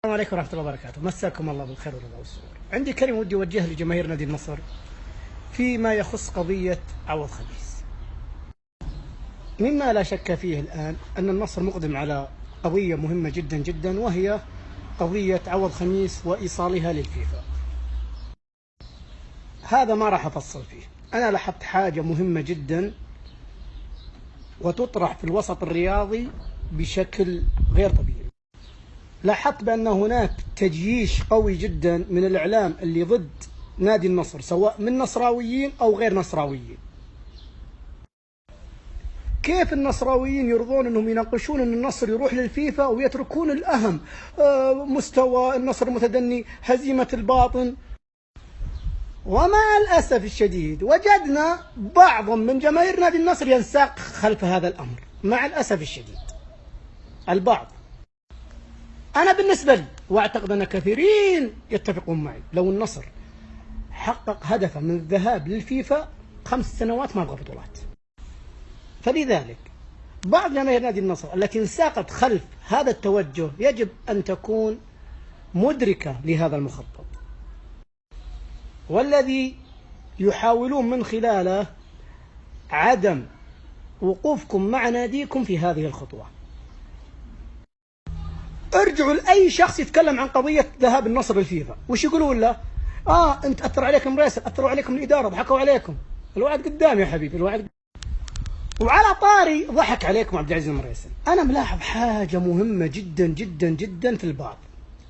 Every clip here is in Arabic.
السلام عليكم ورحمة الله وبركاته، مساكم الله بالخير والرضا والسرور. عندي كلمة ودي أوجهها لجماهير نادي النصر فيما يخص قضية عوض خميس. مما لا شك فيه الآن أن النصر مقدم على قضية مهمة جدا جدا، وهي قضية عوض خميس وإيصالها للفيفا. هذا ما راح أفصل فيه. أنا لاحظت حاجة مهمة جدا وتطرح في الوسط الرياضي بشكل غير طبيعي. لاحظت بأن هناك تجييش قوي جدا من الإعلام اللي ضد نادي النصر، سواء من نصراويين أو غير نصراويين. كيف النصراويين يرضون أنهم يناقشون أن النصر يروح للفيفا ويتركون الأهم، مستوى النصر متدني، هزيمة الباطن. ومع الأسف الشديد وجدنا بعض من جماهير نادي النصر ينساق خلف هذا الأمر، مع الأسف الشديد البعض. أنا بالنسبة لي، وأعتقد أن كثيرين يتفقون معي، لو النصر حقق هدفه من الذهاب للفيفا 5 سنوات ما أبغى بطولات. فلذلك بعض جماهير نادي النصر التي انساقت خلف هذا التوجه يجب أن تكون مدركة لهذا المخطط، والذي يحاولون من خلاله عدم وقوفكم مع ناديكم في هذه الخطوة. ارجعوا لأي شخص يتكلم عن قضية ذهاب النصر للفيفا، وش يقولون له؟ أنت أثر عليكم مراسل، أثروا عليكم الإدارة، ضحكوا عليكم. الوعد قدام يا حبيبي، الوعد قدام. وعلى طاري ضحك عليكم عبد العزيز المراسل، أنا ملاحظ حاجة مهمة جدا جدا جدا في البعض،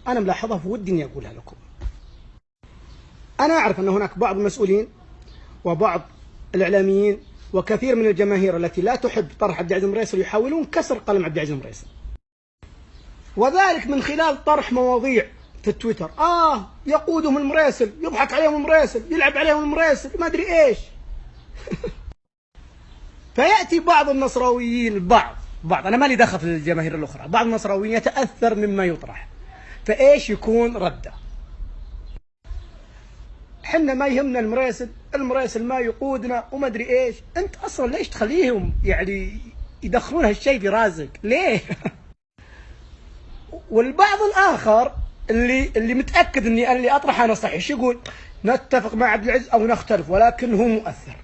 أنا ملاحظها ودي إني أقولها لكم. أنا أعرف أن هناك بعض المسؤولين وبعض الإعلاميين وكثير من الجماهير التي لا تحب طرح عبد العزيز المراسل يحاولون كسر قلم عبد العزيز المراسل، وذلك من خلال طرح مواضيع في التويتر. يقودهم المراسل، يضحك عليهم المراسل، يلعب عليهم المراسل، ما أدري إيش. فيأتي بعض النصراويين، بعض أنا مالي دخل في الجماهير الأخرى، بعض النصراويين يتأثر مما يطرح، فإيش يكون رده؟ حنا ما يهمنا المراسل ما يقودنا وما أدري إيش. أنت أصلا ليش تخليهم يعني يدخلون هالشيء في راسك؟ ليه؟ والبعض الآخر اللي متأكد أني اللي أطرح أنا صحيح، ايش يقول؟ نتفق مع عبد العزيز أو نختلف، ولكن هو مؤثر.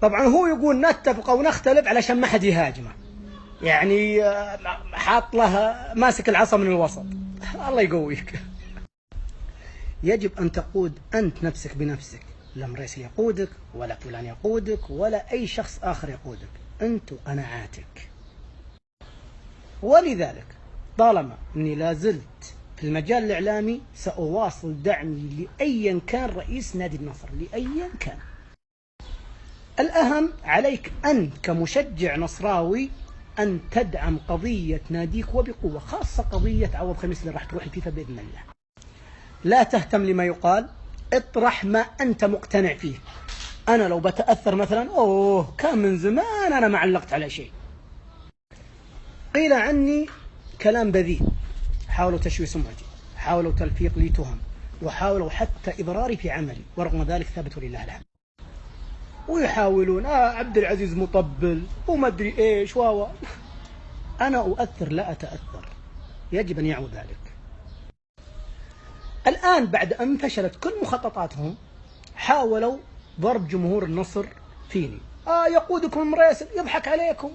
طبعا هو يقول نتفق أو نختلف علشان ما حد يهاجمه، يعني حاط له ماسك العصا من الوسط. الله يقويك. يجب أن تقود أنت نفسك بنفسك، لا مراسل يقودك ولا فلان يقودك ولا أي شخص آخر يقودك، أنت وقناعاتك. ولذلك طالما أني لا زلت في المجال الإعلامي سأواصل دعمي لأيا كان رئيس نادي النصر، لأيا كان. الأهم عليك أنت كمشجع نصراوي أن تدعم قضية ناديك وبقوة، خاصة قضية عوض خميس اللي راح تروح الفيفا بإذن الله. لا تهتم لما يقال، اطرح ما أنت مقتنع فيه. أنا لو بتأثر مثلا، كان من زمان أنا ما علقت على شيء، قيل عني كلام بذيء، حاولوا تشويه سمعتي، حاولوا تلفيق لي تهم، وحاولوا حتى إضراري في عملي، ورغم ذلك ثبت ولله الحمد. ويحاولون عبد العزيز مطبل وما أدري إيش أنا أؤثر لا أتأثر، يجب أن يعود ذلك. الآن بعد أن فشلت كل مخططاتهم حاولوا ضرب جمهور النصر فيني. يقودكم المراسل، يضحك عليكم.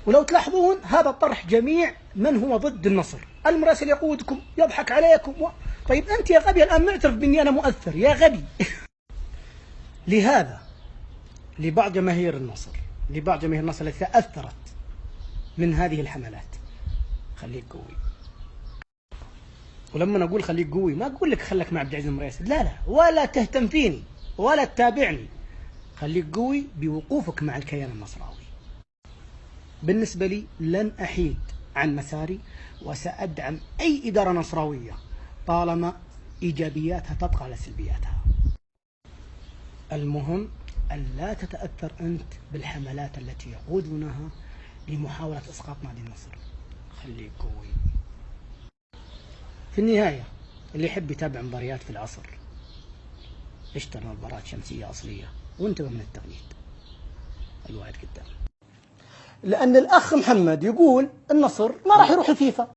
ولو تلاحظون هذا طرح جميع من هو ضد النصر، المراسل يقودكم، يضحك عليكم. طيب أنت يا غبي الآن معترف بأني أنا مؤثر، يا غبي. لهذا لبعض جماهير النصر التي تأثرت من هذه الحملات، خليك قوي. ولما أقول خليك قوي ما أقول لك خلك مع عبد العزيز المراسل، لا، ولا تهتم فيني ولا تتابعني. خليك قوي بوقوفك مع الكيان النصراوي. بالنسبة لي لن أحيد عن مساري، وسأدعم أي إدارة نصراوية طالما إيجابياتها تطغى على سلبياتها. المهم أن لا تتأثر أنت بالحملات التي يقودونها لمحاولة إسقاط نادي النصر. خليك قوي. في النهاية اللي يحب يتابع مباريات في العصر اشترى نظارات شمسية أصلية وانتبه من التقليد، الوعد قدام. لأن الأخ محمد يقول النصر ما راح يروح الفيفا.